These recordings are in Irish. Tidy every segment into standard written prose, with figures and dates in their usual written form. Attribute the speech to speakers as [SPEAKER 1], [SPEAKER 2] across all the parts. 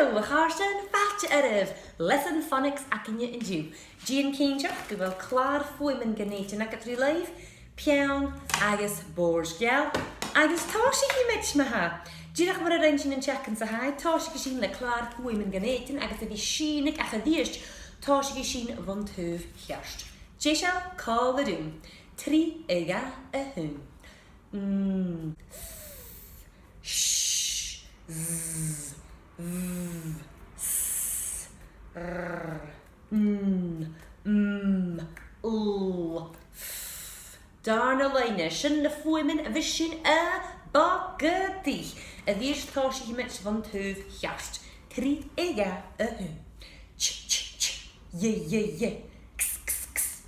[SPEAKER 1] Hello, Carson, Fat Erev, Lesson Phonics Akinya and Jew. Jean Kinjak, Gwel Clar Fwyman Ganate and Akatri Live, Pian, Agus Borge Gal, Agus Toshi Himich Maha. Jirach mar arranging and check and Sahai, Toshi Gishin Le Clar Fwyman Ganate and Agatha Shinik Achadish, Toshi Gishin Von Tuv Hirst. Jeshal call the doom. Tri Ega a Hoon. Shh. Z. V. S. R. N. M. L. F. Darna line. Shin the women a vision a bagati. A these toshi he met van tuv hjast. Tri ega a hun. Ch ch ch. Ye ye ye. X x x.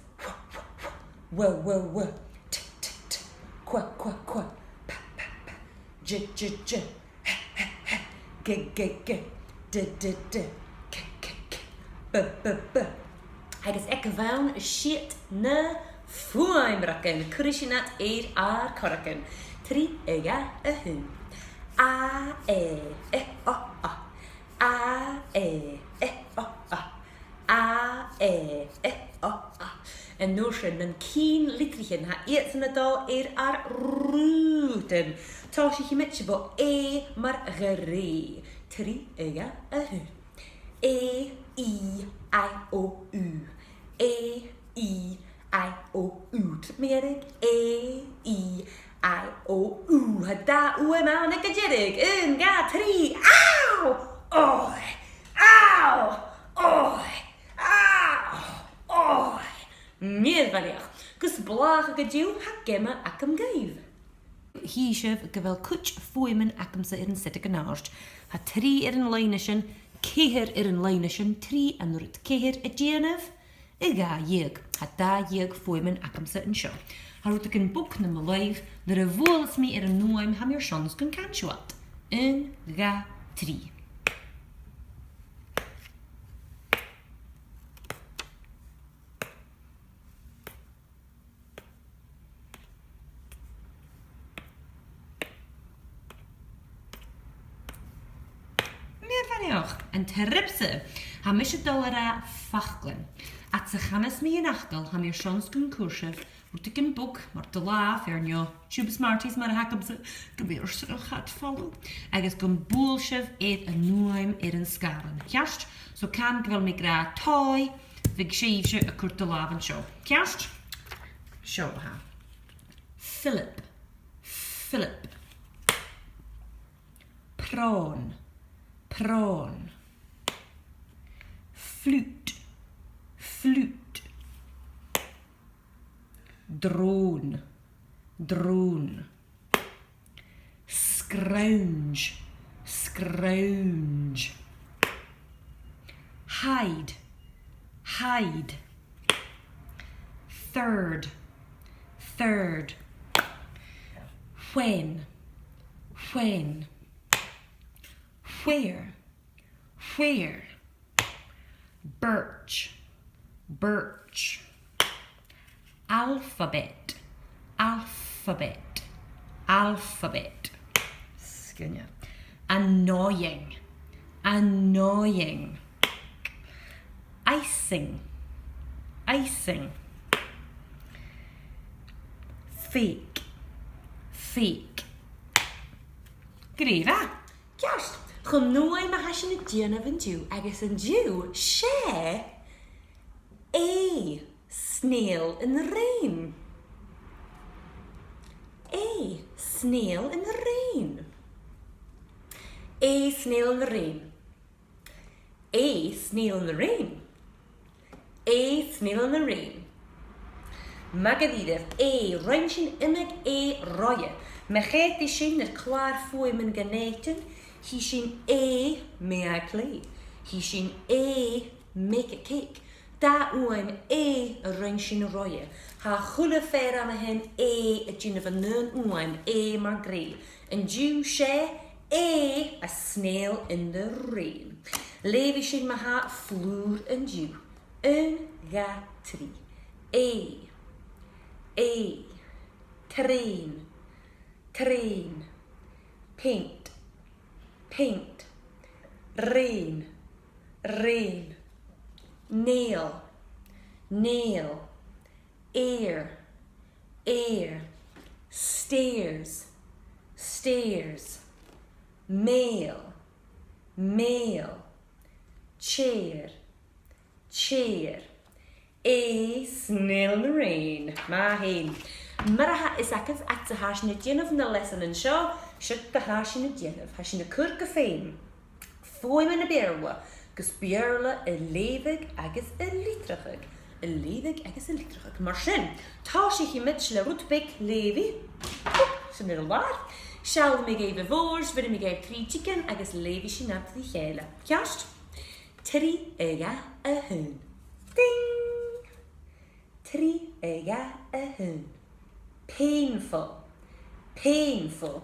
[SPEAKER 1] Wah wah wah. T t t. Qua qua qua. Pa pa pa. J j j. G g g. D d d. K k k. B b b. Hij is ekki vaun shit na fuimraken. Kurishinat korraken. Tri ega a hun. A e o a. A e o a. A e o a. En noorschen een kien litrichen ha eerst al routen. Toshi je met je bo maar geree. Tri ega a hun. I o u. I o u. Merik I o u. Da u ma nek jerik. Un ga tri. Au! Oi! Au! Oi! Au! Oi! Meer wanneer. Kus blage gedew ha gemma akam gave. Hieshev gewel kutch foemen akam se in sette genaast. Ha tri een lijnischen, keher een lijnischen, tri en rut keher a genev. Iga jeg, ha da jeg foemen akam se in show. Ha rut ik een boek na mijn lijf, er voels me een noem ha meer chans kun kanshuat. Un ga tri. En terripse, ha misje dollara fachlen. At ze gannes me in achtel, ha meer chans kun kursen. Wordt ik een boek, maar te laaf, ernjo. Tube smarties, maar hakam ze gebeurst er gaat vallen. Agus gun boelschev eet een nuim een skaren. Kjast, zo kan ik wel me gra toy, vig scheefje a kurte laven show. Kjast? Show ha. Philip. Prawn. Flute. Drone. Scrounge. Hide. Third. When. Where. Birch. Alphabet. Skinja. Annoying. Icing. Fake. Greva. Just. Chum nooi ma hashin a dien of an Jew, agus an Jew, share a snail in the rain. A snail in the rain. A snail in the rain. A snail in the rain. A snail in the rain. Magadidef, a wrenching imig a roye. Mechet die shin er klaar voor mijn geneten. He shin a may I play. He shin a make a cake. Da uim a wrenching roye. Ha chule fair aan hen a gin van nun uim a maar grey. En Jew share a snail in the rain. Levi shin maha vloer en Jew. Un ga tri. A train. Paint. rain, rain. Nail, nail. Air, air. Stairs, stairs. Mail, mail. Chair, chair. A snail in the rain. Ma hyn. Maraha is akif at the hash in the gin of the lesson and show. Shut the hash in the gin of hash in the kirk of fame. Foim in a beerwa. Gus beerla a levig agus a litrachig. A levig agus a litrachig. Marshin. Tashi he mitch la rootbek levi. It's a little bar. Shall me gave a vors, but me gave 3 chicken agus levi she napped the hela. Just. Teddy ega a hoon. Ding! Teddy ega a hoon. Painful, painful.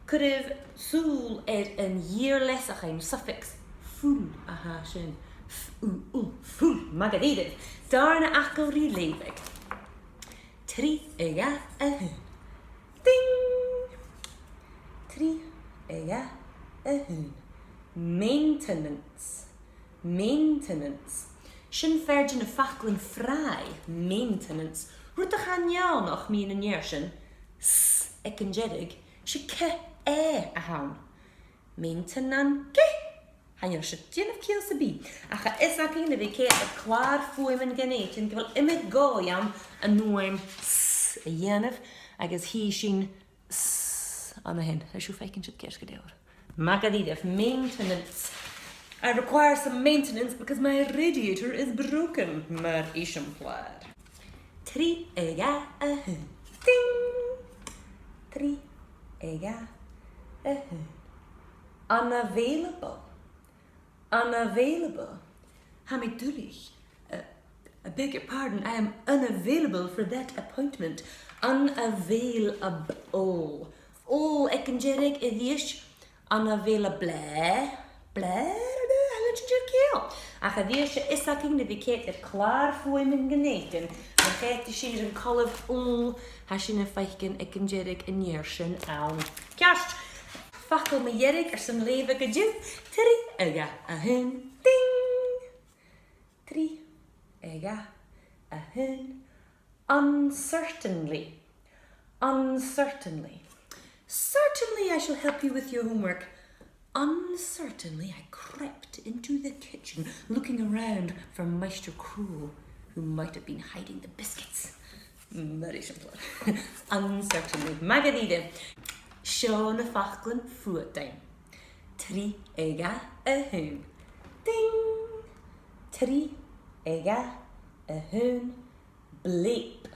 [SPEAKER 1] Could have soul an year less a suffix. Full a hashin. Full magadid. Darna akelri levig. Teddy ega a hoon. Ding! Teddy ega a hoon. Maintenance. Maintenance. Shin vergin a facklin fry. Maintenance. Rút a chanjaan och mín an yershin. S, ek an jedig. She ke a haun. Maintenan ke. Han yer shit gin of kiel sabi. Acha isakin de vike a klaar foimen genetin. Gwel imit go jam a noem s a yenef. Agus he shin s an a hin. As you fakin shit kerske deor. Magadidef maintenance. I require some maintenance because my radiator is broken. Mar isham plaid. 3 ega a hoon. Ding! 3 ega a hoon. Unavailable. Unavailable. Hamidulich. I beg your pardon, I am unavailable for that appointment. Unavailable. Oh, ek kan jerig idhish. Unavailable. Blah. Ach a dhir se isaking de viket er klaar foimen geneten. Maar geit de shir een kolf ul. Hashin a feichen ek en jerig en yershin aan. Kjast. Fakkel me jerig er some leve gedjin. 3 ega a hun. Ding. 3 ega a hun. Uncertainly. Uncertainly. Certainly I shall help you with your homework. Uncertainly, I crept into the kitchen, looking around for Meister Cruel, who might have been hiding the biscuits. Uncertainly. Magadide. Sean a facklin fuatime. 3 ega a hoon. Ding! 3 ega a hoon. Bleep.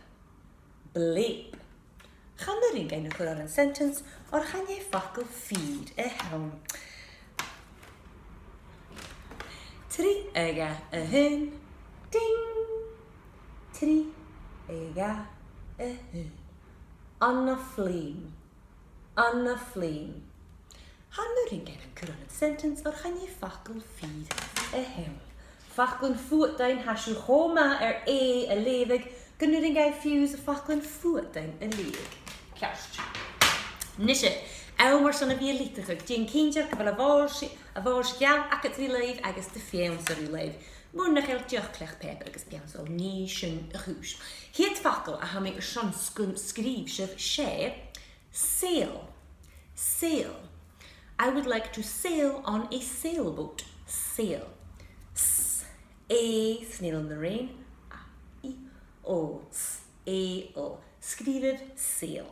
[SPEAKER 1] Bleep. Gaan er een nog voor een sentence, or gaan je fakkel feed a hound? 3 ega a hoon. Ding! 3 ega a hoon. Anna flame. Anna flame. Gaan er een voor een sentence, or gaan je fakkel feed a hound? Fakkel voetdijn has je goma er a levig. Kunnen er een fuse fakkel voetdijn a levig? Kerst. Nisje. Elmer son a bhí líteach. Dín cínteach go bhfuil a bhór geall agat rí leibh agus de féamsar rí leibh. Mún nach eil deochlech peper agus beamsar ní sin a chúis. Hiad fakkel a ha mé son scríb sibh sé sail. Sail. I would like to sail on a sailboat. Sail. S. A. Snail in the rain. A. I. O. S. A. O. Skrivet sail.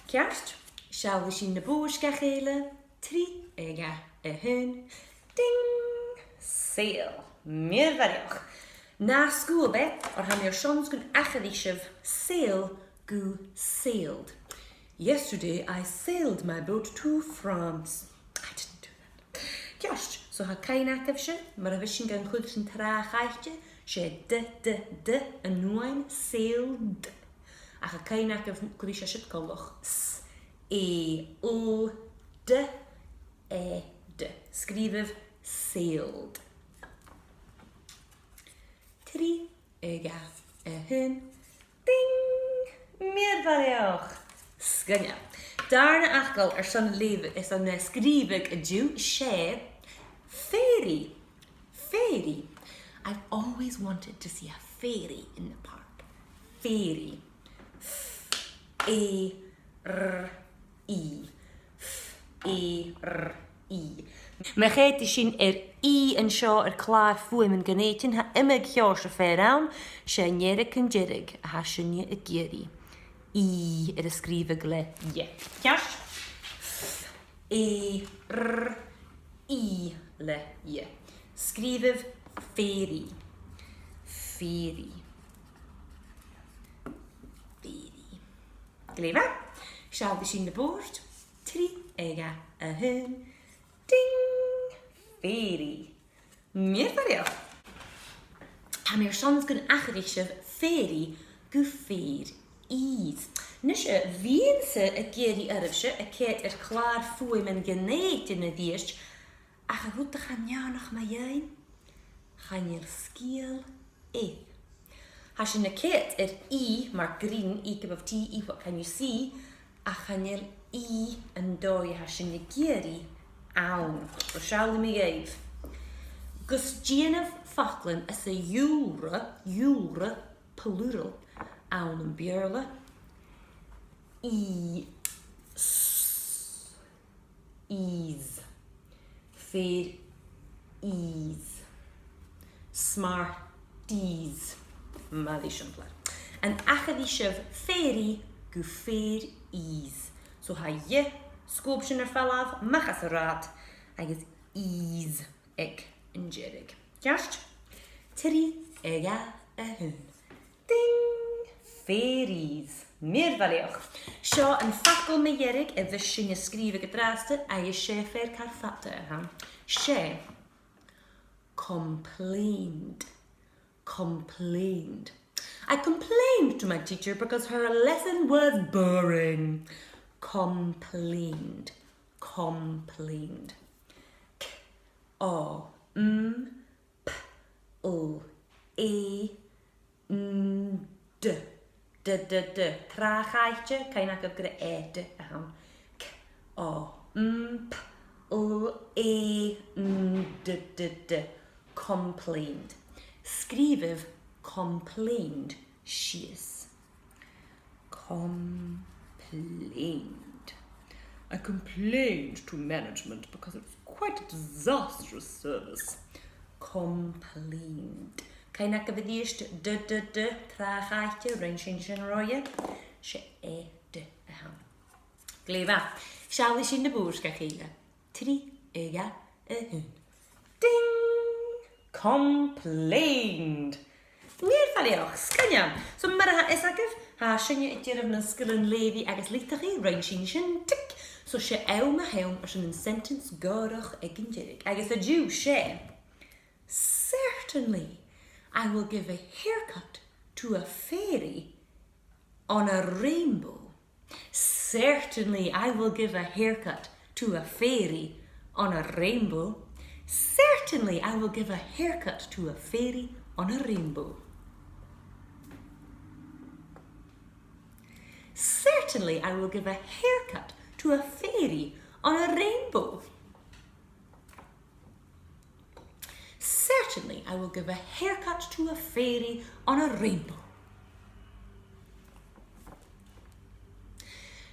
[SPEAKER 1] Kerst. Shall we zien de boerska gele? 3 ega a hun. Ding. Sail. Meer varioch. Na school be, or ham your sons gun achadishiv sail go sailed. Yesterday I sailed my boat to France. I didn't do that. Kerst. So ha kain akavshin, maar a vishin gan goed sin tra gaitje. She de en nuin sailed. A ha kain akav kudisha shit koloch. S. E. O. De. E. De. Skrivev sailed. 3 ega a hun. Ding. Meer varioch. Sgynja. Darna achgal son leven is dan skrivig a Jew she fairy. Fairy. I've always wanted to see a fairy in the park. Fairy. F-A-R-I. F-A-R-I. Me gaat sin I en seo klaar fuim en genetin ha imig geor se ferraun, se njerik en jirig, ha sinje a geri. I skrivig le je. Kjast? I le je. Skrivig fairy. Fairy. Fairy. Gleva? Shall we sin de boord? 3 ega a hun. Ding! Fairy. Meer variël. Ha meer soms gun achterich fairy gu fair is. Nisje wiense a geri erfse a ket klaar foei men geneet in het eerst. Ach goed te gaan ja nog maar jij. Gaan je skiel e. Als je een ket I maar green I of T I what can you see? Ach gaan je I en dooi als je een geri aun. So shall me gave. Gus Gina Falkland as a jure plural aun en björle. Ease. Fair ease. Smarties. Malishampler. En achadishev fairy gu fair ease. So ha je skoopsje fell af, machasaraat. Agus ease ek en jerig. Just 3 ega a hun. Ding! Fairies. Meer valioch. Seo en fakkel me jerig e vishin je skrive gedraste a je she fer kar fatte han. She complained. Complained. I complained to my teacher because her lesson was boring. Complained. Complained. K O M P O E N D. D. Traagaitje. Kan je nou ook de ete aan. K O M P O E N D. Complained. Skrivev complained. She's complained. I complained to management because it was quite a disastrous service. Complained. Kan je nou eerst de traagaitje, range roje. She de aan. Gleva. Shall we zien de boerska gele? 3 ega hun. Ding! Complained. Meer valioch, skanja. So maar ha esakef, ha shinje het hier een skillen lady agus lichtagi, range tik. So she elma helm as een sentence gorig eginjerig. Agus a Jew, she. Certainly, I will give a haircut to a fairy on a rainbow. Certainly, I will give a haircut to a fairy on a rainbow. Certainly, I will give a haircut to a fairy on a rainbow. Certainly, I will give a haircut to a fairy on a rainbow. Certainly, I will give a haircut to a fairy on a rainbow.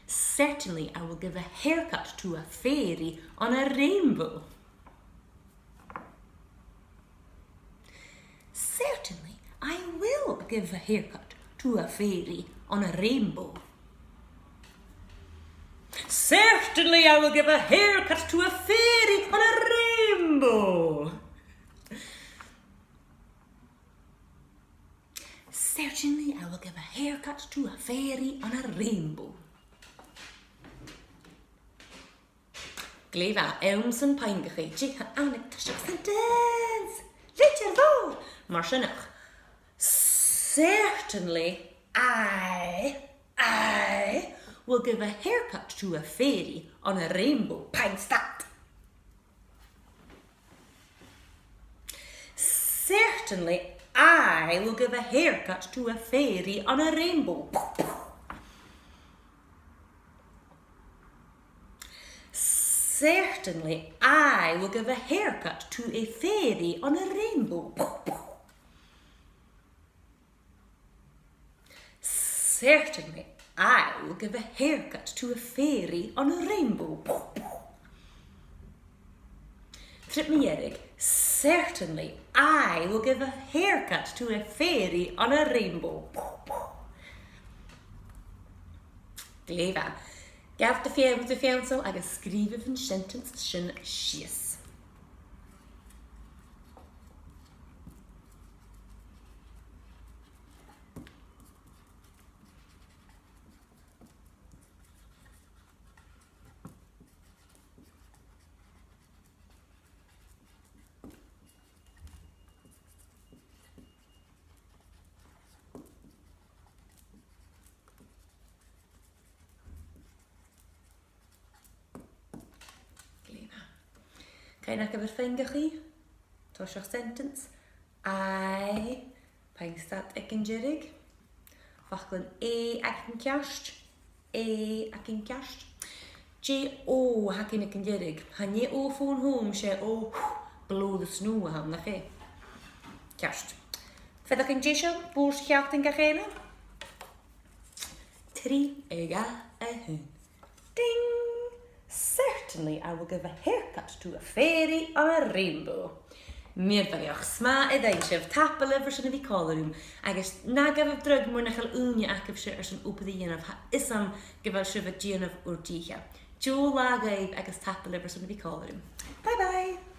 [SPEAKER 1] Certainly, I will give a haircut to a fairy on a rainbow. Certainly, I will give a haircut to a fairy on a rainbow. Certainly, I will give a haircut to a fairy on a rainbow. Certainly, I will give a haircut to a fairy on a rainbow. Gleva elmsen pijngegeetje aan het sentence. Liedje vol. Maar nog. Certainly, I will give a haircut to a fairy on a rainbow. Pijnstaat. Certainly, I will give a haircut to a fairy on a rainbow. Certainly, I will give a haircut to a fairy on a rainbow. Certainly, I will give a haircut to a fairy on a rainbow. Tripmierig, certainly, I will give a haircut to a fairy on a rainbow. Gleva. Gaf de fiansel agus skrive van sentence sin sies. Kain ac efo'r ffengachi, tosio'ch sentence. I, pa'n stad ac yn jirig. Fachlyn ac yn ciast. Ac yn ciast. O ac yn jirig. Hanye o ffôn hwm se o blow the snow ham na chi. Ciast. Fedd ac yn jesio, bwrs chiacht yn gachena. Tri ega hyn. Ding! Certainly, I will give a haircut to a fairy on a rainbow. Meer bariach sma edainshef tapel lyfr sy'n fi colorwm agos na gafaf drug mwyn achal wnia ac af sy'n sy'n upad i ynaf ha isam gyfal sy'n fy gianaf o'r dicha. Jo lagaib agos tapel lyfr sy'n fi colorwm. Bye bye!